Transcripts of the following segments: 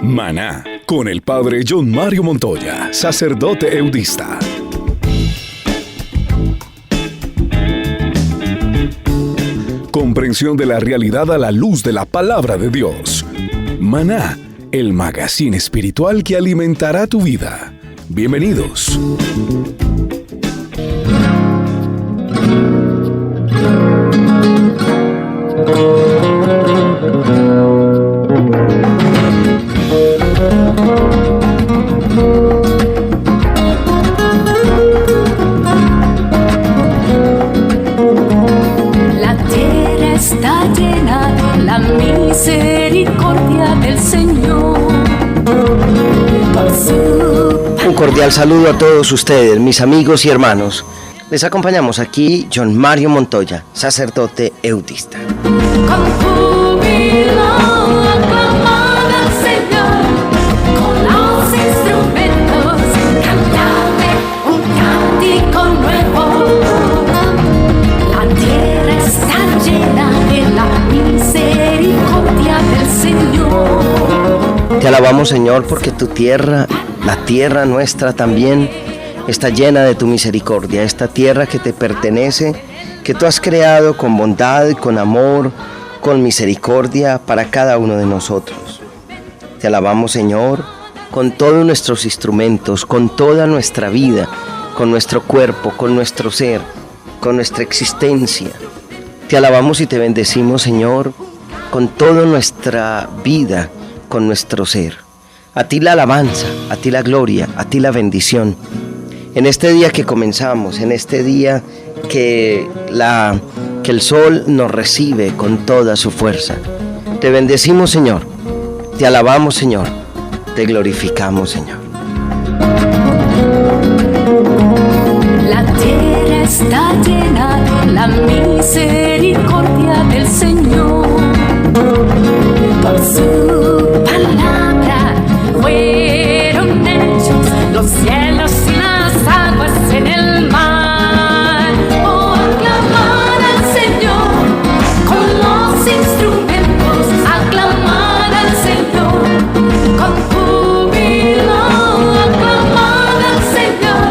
Maná, con el padre John Mario Montoya, sacerdote eudista. Comprensión de la realidad a la luz de la palabra de Dios. Maná, el magazine espiritual que alimentará tu vida. Bienvenidos. La tierra está llena de la misericordia del Señor. Un cordial saludo a todos ustedes, mis amigos y hermanos. Les acompañamos aquí John Mario Montoya, sacerdote eudista. Con júbilo aclamad al Señor, con los instrumentos cantadle un cántico nuevo. La tierra está llena de la misericordia del Señor. Te alabamos, Señor, porque tu tierra, la tierra nuestra también, está llena de tu misericordia. Esta tierra que te pertenece, que tú has creado con bondad, con amor, con misericordia para cada uno de nosotros. Te alabamos, Señor, con todos nuestros instrumentos, con toda nuestra vida, con nuestro cuerpo, con nuestro ser, con nuestra existencia. Te alabamos y te bendecimos, Señor, con toda nuestra vida, con nuestro ser. A ti la alabanza, a ti la gloria, a ti la bendición. En este día que comenzamos, en este día que el sol nos recibe con toda su fuerza. Te bendecimos, Señor. Te alabamos, Señor. Te glorificamos, Señor. La tierra está llena de la misericordia del Señor. Por su palabra fueron hechos los cielos y las aguas en el mar. Oh, aclamar al Señor con los instrumentos, aclamar al Señor con júbilo, aclamar al Señor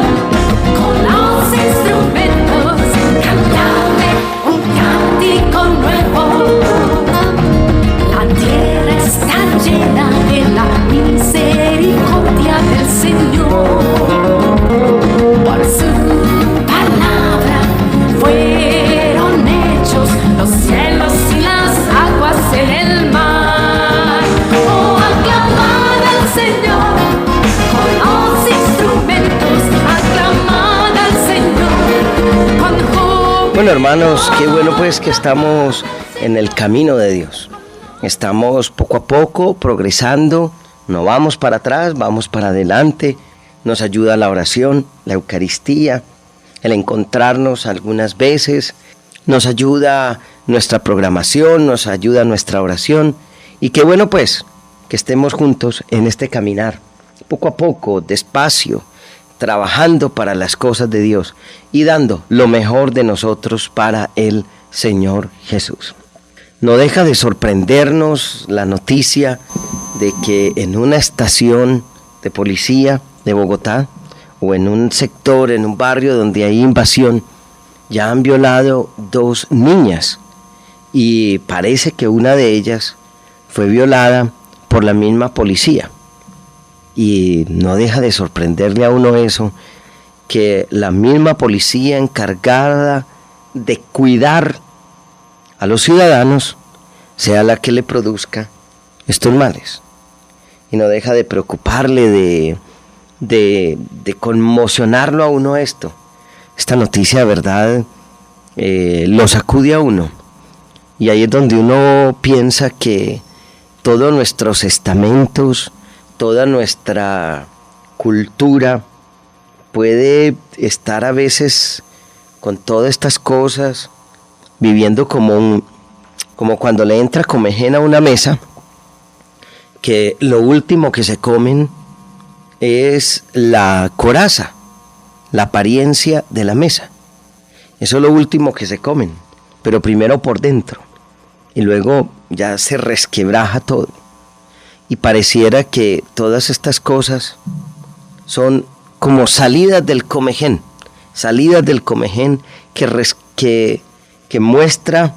con los instrumentos, cantadle un cántico nuevo. La tierra está llena de la misericordia del Señor. Por su palabra fueron hechos los cielos y las aguas en el mar. Oh, aclamad al Señor con los instrumentos, aclamad al Señor con júbilo. Bueno, hermanos, qué bueno pues que estamos en el camino de Dios. Estamos poco a poco progresando, no vamos para atrás, vamos para adelante. Nos ayuda la oración, la Eucaristía, el encontrarnos algunas veces, nos ayuda nuestra programación, nos ayuda nuestra oración. Y qué bueno pues que estemos juntos en este caminar, poco a poco, despacio, trabajando para las cosas de Dios y dando lo mejor de nosotros para el Señor Jesús. No deja de sorprendernos la noticia de que en una estación de policía de Bogotá o en un sector, en un barrio donde hay invasión, ya han violado 2 niñas y parece que una de ellas fue violada por la misma policía. Y no deja de sorprenderle a uno eso, que la misma policía encargada de cuidar a los ciudadanos sea la que le produzca estos males. Y no deja de preocuparle, de conmocionarlo a uno esto. Esta noticia, de verdad, lo sacude a uno. Y ahí es donde uno piensa que todos nuestros estamentos, toda nuestra cultura puede estar a veces con todas estas cosas, viviendo como cuando le entra comején a una mesa, que lo último que se comen es la coraza, la apariencia de la mesa. Eso es lo último que se comen, pero primero por dentro, y luego ya se resquebraja todo. y pareciera que todas estas cosas son como salidas del Comején que muestra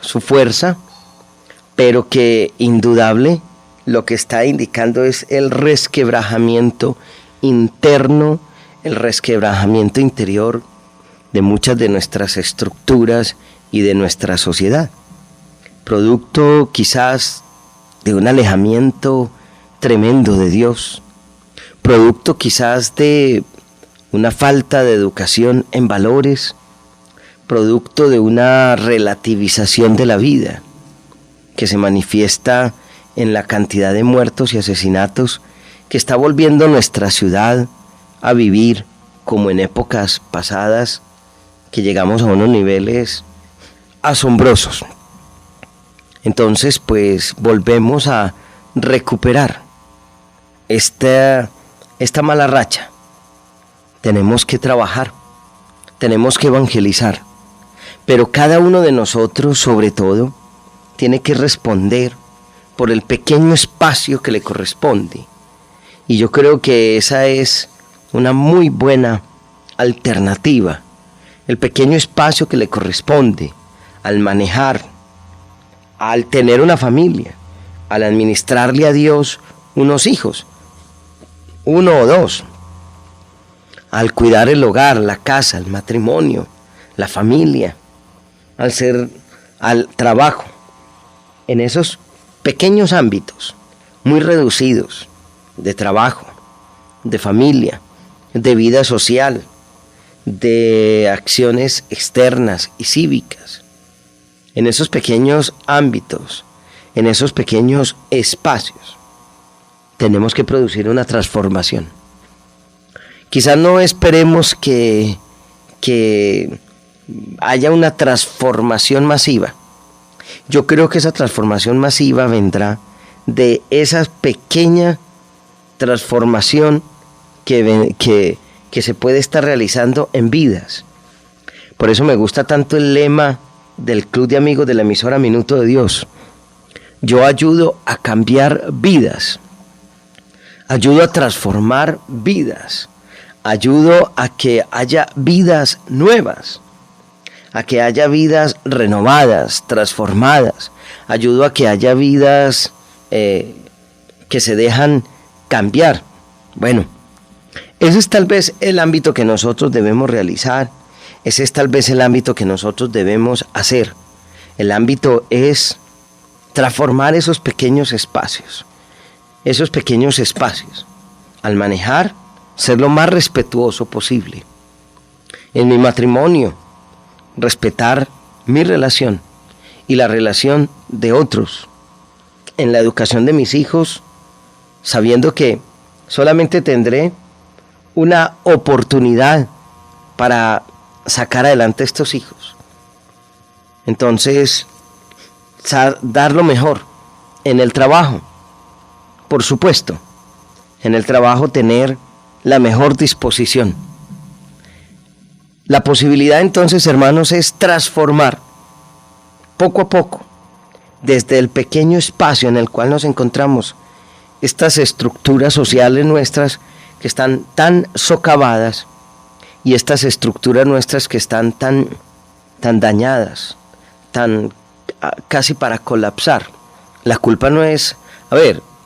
su fuerza, pero que indudable lo que está indicando es el resquebrajamiento interno, el resquebrajamiento interior de muchas de nuestras estructuras y de nuestra sociedad, producto quizás de un alejamiento tremendo de Dios, producto quizás de una falta de educación en valores, producto de una relativización de la vida que se manifiesta en la cantidad de muertos y asesinatos que está volviendo nuestra ciudad a vivir como en épocas pasadas, que llegamos a unos niveles asombrosos. Entonces, pues volvemos a recuperar esta mala racha. Tenemos que trabajar, tenemos que evangelizar, pero cada uno de nosotros, sobre todo, tiene que responder por el pequeño espacio que le corresponde. Y yo creo que esa es una muy buena alternativa, el pequeño espacio que le corresponde al manejar, al tener una familia, al administrarle a Dios unos hijos, uno o dos, al cuidar el hogar, la casa, el matrimonio, la familia, al trabajo, en esos pequeños ámbitos muy reducidos de trabajo, de familia, de vida social, de acciones externas y cívicas. En esos pequeños ámbitos, en esos pequeños espacios, tenemos que producir una transformación. Quizás no esperemos que haya una transformación masiva. Yo creo que esa transformación masiva vendrá de esa pequeña transformación que se puede estar realizando en vidas. Por eso me gusta tanto el lema del Club de Amigos de la emisora Minuto de Dios. Yo ayudo a cambiar vidas, ayudo a transformar vidas, ayudo a que haya vidas nuevas, a que haya vidas renovadas, transformadas, ayudo a que haya vidas que se dejan cambiar. Bueno, ese es tal vez el ámbito que nosotros debemos realizar, ese es tal vez el ámbito que nosotros debemos hacer. El ámbito es transformar esos pequeños espacios, al manejar, ser lo más respetuoso posible. En mi matrimonio, respetar mi relación y la relación de otros. En la educación de mis hijos, sabiendo que solamente tendré una oportunidad para sacar adelante a estos hijos. Entonces, dar lo mejor en el trabajo, por supuesto. En el trabajo tener la mejor disposición. La posibilidad entonces, hermanos, es transformar poco a poco, desde el pequeño espacio en el cual nos encontramos, estas estructuras sociales nuestras que están tan socavadas y estas estructuras nuestras que están tan dañadas, casi para colapsar. La culpa no es,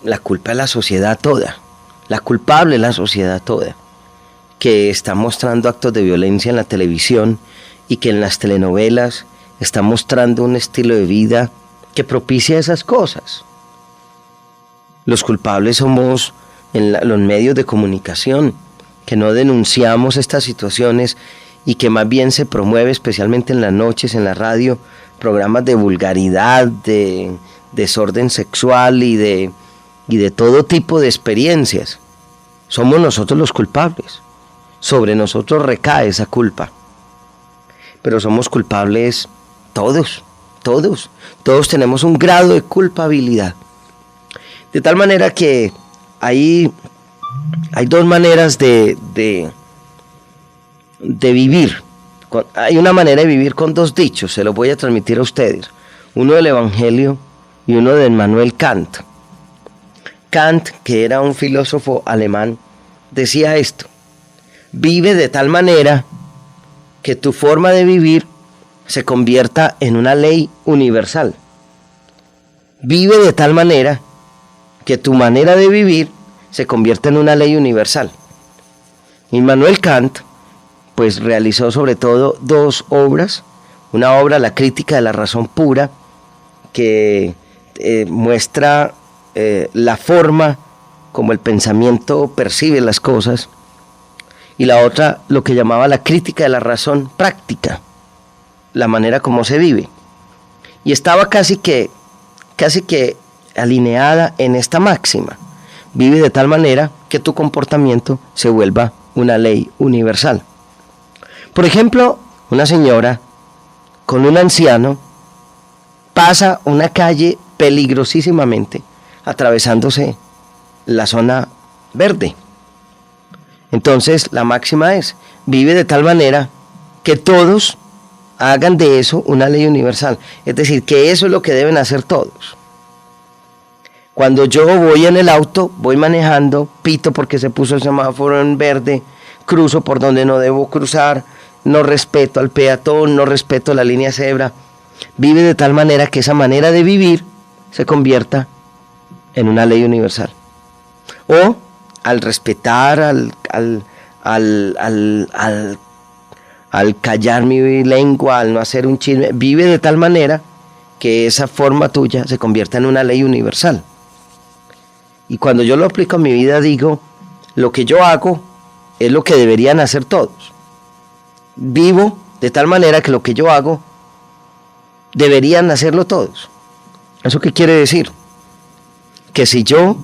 la culpa es la sociedad toda, la culpable es la sociedad toda, que está mostrando actos de violencia en la televisión y que en las telenovelas está mostrando un estilo de vida que propicia esas cosas. Los culpables somos en los medios de comunicación, que no denunciamos estas situaciones y que más bien se promueve, especialmente en las noches, en la radio, programas de vulgaridad, de desorden sexual y de todo tipo de experiencias. Somos nosotros los culpables. Sobre nosotros recae esa culpa. Pero somos culpables todos tenemos un grado de culpabilidad. De tal manera que hay dos maneras de vivir. Hay una manera de vivir con dos dichos, se los voy a transmitir a ustedes. Uno del Evangelio y uno de Immanuel Kant. Kant, que era un filósofo alemán, decía esto: vive de tal manera que tu forma de vivir se convierta en una ley universal. Vive de tal manera que tu manera de vivir se convierta en una ley universal. Immanuel Kant pues realizó sobre todo 2 obras. Una obra, La crítica de la razón pura, que muestra la forma como el pensamiento percibe las cosas, y la otra, lo que llamaba la crítica de la razón práctica, la manera como se vive. Y estaba casi que alineada en esta máxima: vive de tal manera que tu comportamiento se vuelva una ley universal. Por ejemplo, una señora con un anciano pasa una calle peligrosísimamente atravesándose la zona verde. Entonces la máxima es: vive de tal manera que todos hagan de eso una ley universal. Es decir, que eso es lo que deben hacer todos. Cuando yo voy en el auto, voy manejando, pito porque se puso el semáforo en verde, cruzo por donde no debo cruzar, no respeto al peatón, no respeto la línea cebra. Vive de tal manera que esa manera de vivir se convierta en una ley universal. O al respetar, al callar mi lengua, al no hacer un chisme, vive de tal manera que esa forma tuya se convierta en una ley universal. Y cuando yo lo aplico a mi vida, digo: lo que yo hago es lo que deberían hacer todos. Vivo de tal manera que lo que yo hago deberían hacerlo todos. ¿Eso qué quiere decir? Que si yo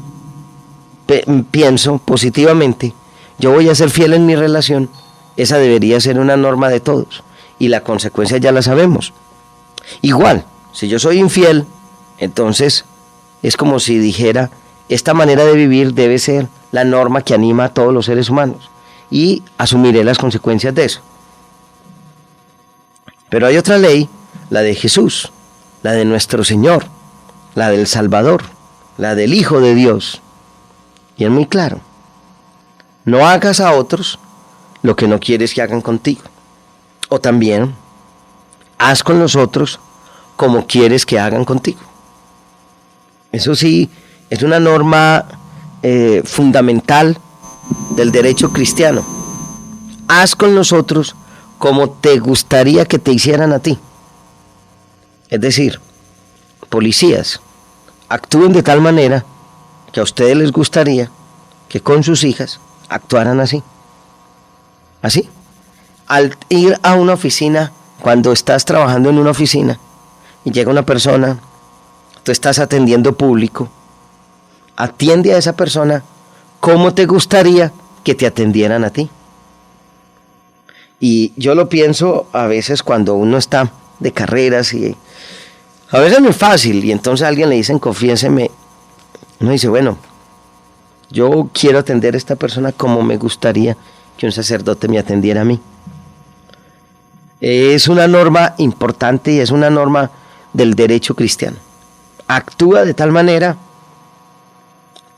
pienso positivamente, yo voy a ser fiel en mi relación, esa debería ser una norma de todos, y la consecuencia ya la sabemos. Igual, si yo soy infiel, entonces es como si dijera: esta manera de vivir debe ser la norma que anima a todos los seres humanos, y asumiré las consecuencias de eso. Pero hay otra ley, la de Jesús, la de nuestro Señor, la del Salvador, la del Hijo de Dios. Y es muy claro: no hagas a otros lo que no quieres que hagan contigo. O también, haz con los otros como quieres que hagan contigo. Eso sí, es una norma fundamental del derecho cristiano. Haz con los otros como te gustaría que te hicieran a ti. Es decir, policías, actúen de tal manera que a ustedes les gustaría que con sus hijas actuaran así. Así. Al ir a una oficina, cuando estás trabajando en una oficina y llega una persona, tú estás atendiendo público, atiende a esa persona como te gustaría que te atendieran a ti. Y yo lo pienso a veces cuando uno está de carreras, y a veces no es fácil, y entonces a alguien le dicen: confiéseme. Uno dice: bueno, yo quiero atender a esta persona como me gustaría que un sacerdote me atendiera a mí. Es una norma importante y es una norma del derecho cristiano. Actúa de tal manera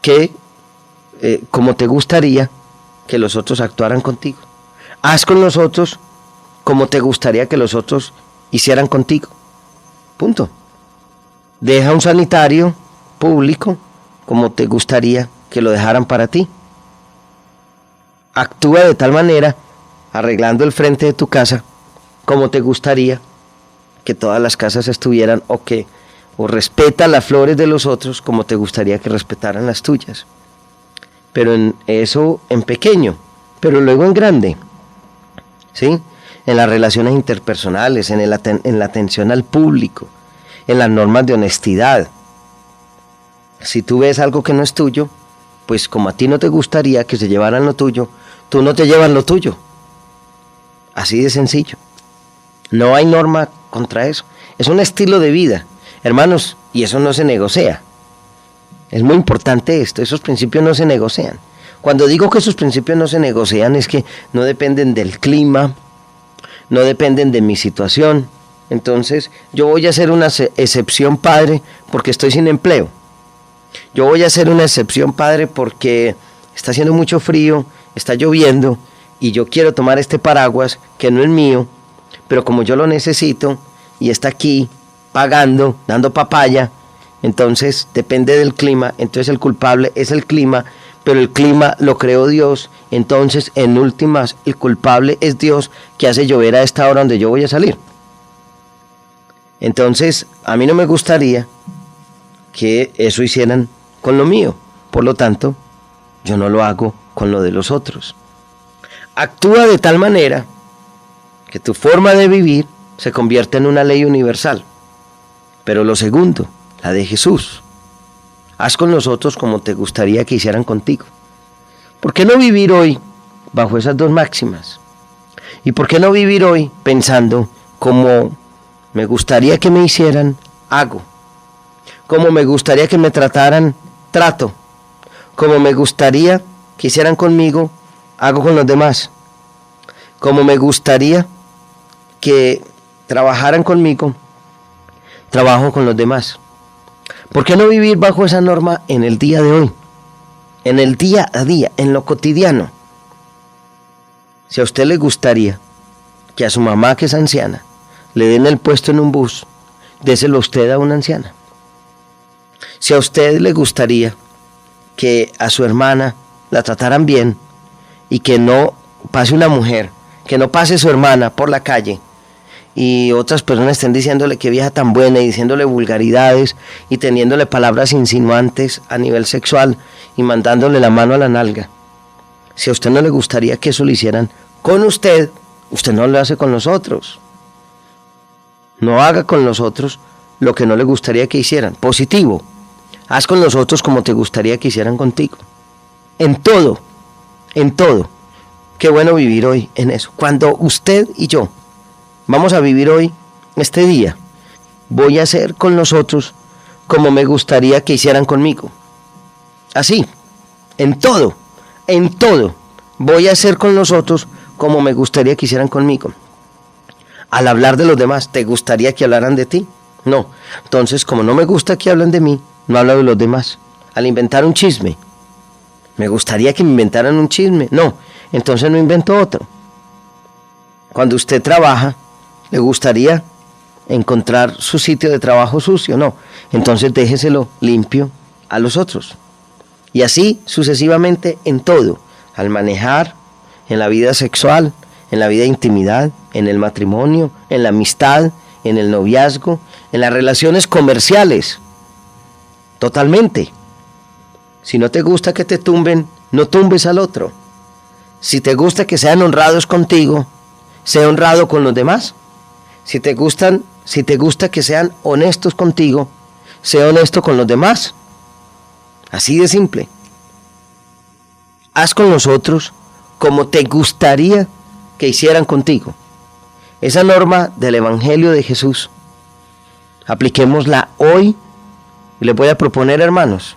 que como te gustaría que los otros actuaran contigo. Haz con los otros como te gustaría que los otros hicieran contigo. Punto. Deja un sanitario público como te gustaría que lo dejaran para ti. Actúa de tal manera, arreglando el frente de tu casa, como te gustaría que todas las casas estuvieran, o respeta las flores de los otros como te gustaría que respetaran las tuyas. Pero eso en pequeño, pero luego en grande, ¿sí? En las relaciones interpersonales, en la atención al público, en las normas de honestidad. Si tú ves algo que no es tuyo, pues como a ti no te gustaría que se llevaran lo tuyo, tú no te llevas lo tuyo. Así de sencillo. No hay norma contra eso. Es un estilo de vida, hermanos, y eso no se negocia. Es muy importante esto, esos principios no se negocian. Cuando digo que esos principios no se negocian, es que no dependen del clima, no dependen de mi situación. Entonces, yo voy a hacer una excepción, padre, porque estoy sin empleo. Yo voy a hacer una excepción, Padre, porque está haciendo mucho frío, está lloviendo y yo quiero tomar este paraguas que no es mío, pero como yo lo necesito y está aquí pagando, dando papaya, entonces depende del clima, entonces el culpable es el clima, pero el clima lo creó Dios, entonces en últimas el culpable es Dios que hace llover a esta hora donde yo voy a salir. Entonces a mí no me gustaría que eso hicieran con lo mío, por lo tanto yo no lo hago con lo de los otros. Actúa de tal manera que tu forma de vivir se convierte en una ley universal. Pero lo segundo, la de Jesús. Haz con los otros como te gustaría que hicieran contigo. ¿Por qué no vivir hoy bajo esas dos máximas? ¿Y por qué no vivir hoy pensando como me gustaría que me hicieran, hago? Como me gustaría que me trataran, trato. Como me gustaría que hicieran conmigo, hago con los demás. Como me gustaría que trabajaran conmigo, trabajo con los demás. ¿Por qué no vivir bajo esa norma en el día de hoy? En el día a día, en lo cotidiano. Si a usted le gustaría que a su mamá, que es anciana, le den el puesto en un bus, déselo usted a una anciana. Si a usted le gustaría que a su hermana la trataran bien y que no pase una mujer, que no pase su hermana por la calle y otras personas estén diciéndole que vieja tan buena y diciéndole vulgaridades y teniéndole palabras insinuantes a nivel sexual y mandándole la mano a la nalga. Si a usted no le gustaría que eso lo hicieran con usted, usted no lo hace con los otros. No haga con los otros lo que no le gustaría que hicieran. Positivo. Haz con los otros como te gustaría que hicieran contigo. En todo, en todo. Qué bueno vivir hoy en eso. Cuando usted y yo vamos a vivir hoy, este día, voy a hacer con los otros como me gustaría que hicieran conmigo. Así, en todo, voy a hacer con los otros como me gustaría que hicieran conmigo. Al hablar de los demás, ¿te gustaría que hablaran de ti? No. Entonces, como no me gusta que hablen de mí, no hablo de los demás. Al inventar un chisme, ¿me gustaría que me inventaran un chisme? No. Entonces no invento otro. Cuando usted trabaja, ¿le gustaría encontrar su sitio de trabajo sucio? No. Entonces déjeselo limpio a los otros. Y así sucesivamente en todo. Al manejar, en la vida sexual, en la vida de intimidad, en el matrimonio, en la amistad, en el noviazgo, en las relaciones comerciales. Totalmente. Si no te gusta que te tumben, no tumbes al otro. Si te gusta que sean honrados contigo, sé honrado con los demás. Si te gusta que sean honestos contigo, sé honesto con los demás. Así de simple. Haz con los otros como te gustaría que hicieran contigo. Esa norma del Evangelio de Jesús, apliquémosla hoy. Y les voy a proponer, hermanos,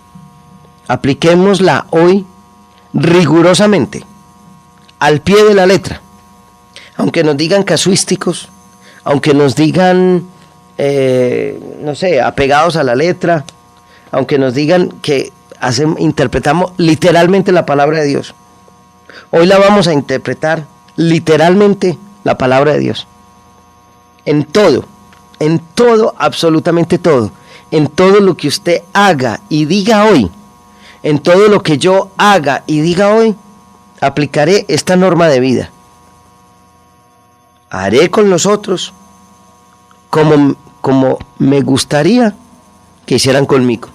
apliquémosla hoy rigurosamente, al pie de la letra. Aunque nos digan casuísticos, aunque nos digan, no sé, apegados a la letra, aunque nos digan que interpretamos literalmente la palabra de Dios. Hoy la vamos a interpretar literalmente la palabra de Dios. En todo, absolutamente todo. En todo lo que usted haga y diga hoy, en todo lo que yo haga y diga hoy, aplicaré esta norma de vida. Haré con los otros como me gustaría que hicieran conmigo.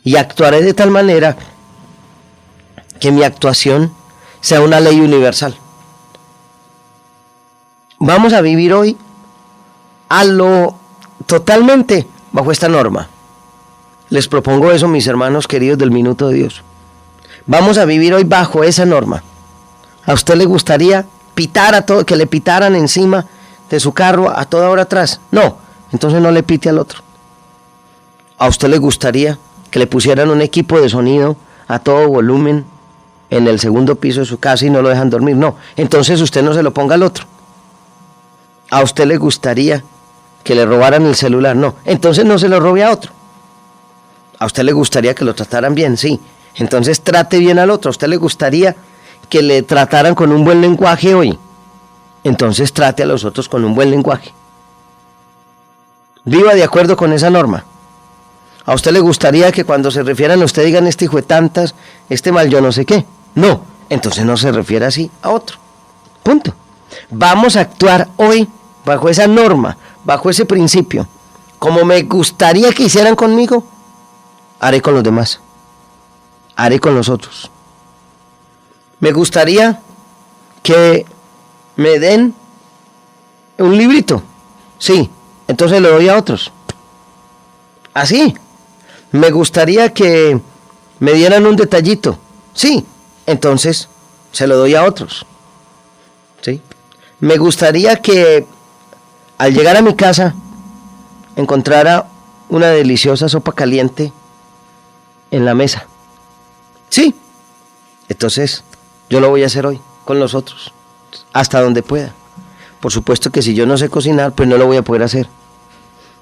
Y actuaré de tal manera que mi actuación sea una ley universal. Vamos a vivir hoy totalmente bajo esta norma. Les propongo eso, mis hermanos queridos del Minuto de Dios. Vamos a vivir hoy bajo esa norma. ¿A usted le gustaría que le pitaran encima de su carro a toda hora atrás? No, entonces no le pite al otro. ¿A usted le gustaría que le pusieran un equipo de sonido a todo volumen en el segundo piso de su casa y no lo dejan dormir? No, entonces usted no se lo ponga al otro. ¿A usted le gustaría que le robaran el celular? No, entonces no se lo robe a otro. A usted le gustaría que lo trataran bien, sí. Entonces trate bien al otro. A usted le gustaría que le trataran con un buen lenguaje hoy. Entonces trate a los otros con un buen lenguaje. Viva de acuerdo con esa norma. A usted le gustaría que cuando se refieran a usted digan este hijo de tantas, este mal yo no sé qué. No, entonces no se refiere así a otro. Punto. Vamos a actuar hoy bajo esa norma, bajo ese principio. Como me gustaría que hicieran conmigo, haré con los demás. Haré con los otros. Me gustaría que me den un librito. Sí, entonces lo doy a otros. Así. Me gustaría que me dieran un detallito. Sí, entonces se lo doy a otros. ¿Sí? Me gustaría que al llegar a mi casa encontrara una deliciosa sopa caliente en la mesa. Sí, entonces yo lo voy a hacer hoy con los otros, hasta donde pueda. Por supuesto que si yo no sé cocinar, pues no lo voy a poder hacer.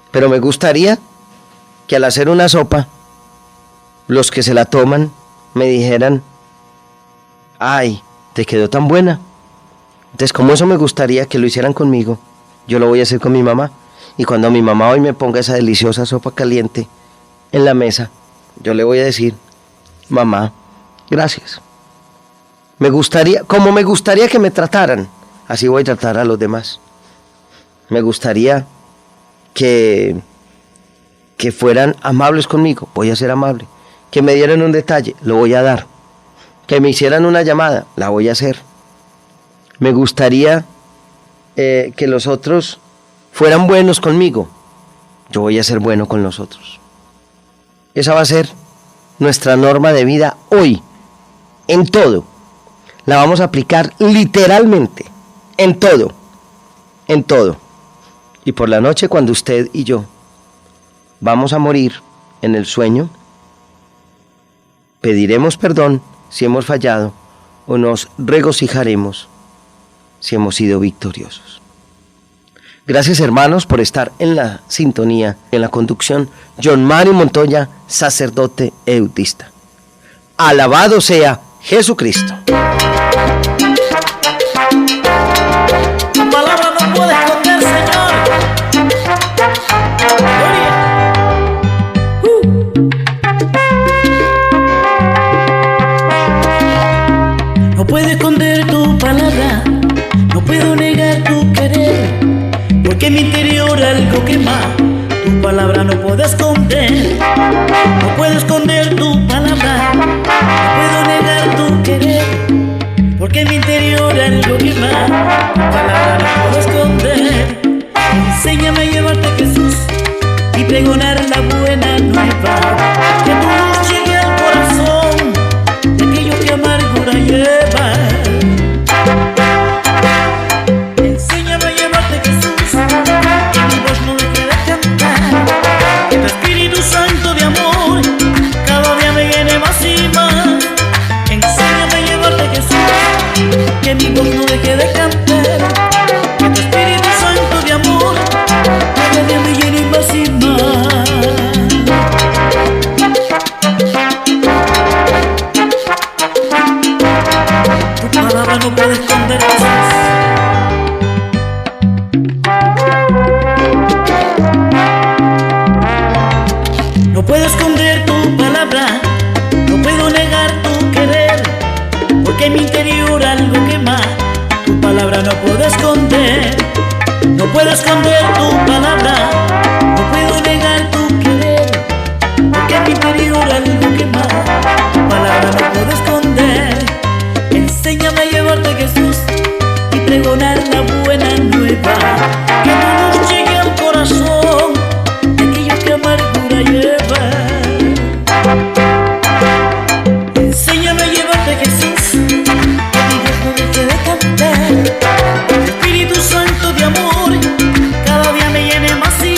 Pero me gustaría que al hacer una sopa, los que se la toman me dijeran: ay, te quedó tan buena. Entonces, como eso me gustaría que lo hicieran conmigo, yo lo voy a hacer con mi mamá. Y cuando mi mamá hoy me ponga esa deliciosa sopa caliente en la mesa, yo le voy a decir: mamá, gracias. Me gustaría, como me gustaría que me trataran, así voy a tratar a los demás. Me gustaría que fueran amables conmigo, voy a ser amable. Que me dieran un detalle, lo voy a dar. Que me hicieran una llamada, la voy a hacer. Me gustaría que los otros fueran buenos conmigo, yo voy a ser bueno con los otros. Esa va a ser nuestra norma de vida hoy, en todo. La vamos a aplicar literalmente, en todo, en todo. Y por la noche, cuando usted y yo vamos a morir en el sueño, pediremos perdón si hemos fallado o nos regocijaremos si hemos sido victoriosos. Gracias, hermanos, por estar en la sintonía. En la conducción, John Mario Montoya, sacerdote eutista. Alabado sea Jesucristo. Tu palabra no puede esconder, Señor. No puedo esconder tu palabra, no puedo negar tu querer, porque en mi interior algo quema. Tu palabra no puedo esconder, no puedo esconder tu palabra, no puedo negar tu querer, porque en mi interior algo quema. Tu palabra no puedo esconder. Enséñame a llevarte, Jesús, y pregonar la buena nueva. Que tu luz llegue al corazón de aquello que amargura lleva. Enséñame a llevarte, Jesús, que mi voz no deje de cantar. Que tu Espíritu Santo de amor cada día me llene más y más. Enséñame a llevarte, Jesús, que mi voz no deje de cantar. Que tu Espíritu Santo de amor cada día me llene más y más. Tu palabra no puede esconder, Jesús. No puedo esconder tu palabra, no puedo negar tu querer, porque en mi interior algo quema. Tu palabra no puedo esconder, no puedo esconder tu palabra, no puedo negar tu querer, porque en mi interior algo quema. Tu palabra no puedo esconder. Enséñame a llevarte, Jesús, y pregonar la buena nueva. Que tu luz llegue al corazón de aquello que amargura lleva. Enséñame a llevarte, Jesús, que mi voz no deje de cantar. Que el Espíritu Santo de amor cada día me llene más y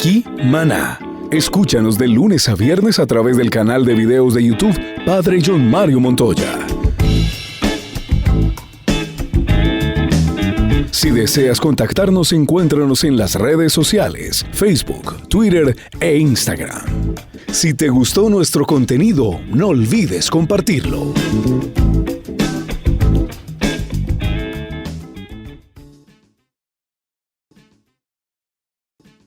aquí Maná. Escúchanos de lunes a viernes a través del canal de videos de YouTube Padre John Mario Montoya. Si deseas contactarnos, encuéntranos en las redes sociales, Facebook, Twitter e Instagram. Si te gustó nuestro contenido, no olvides compartirlo.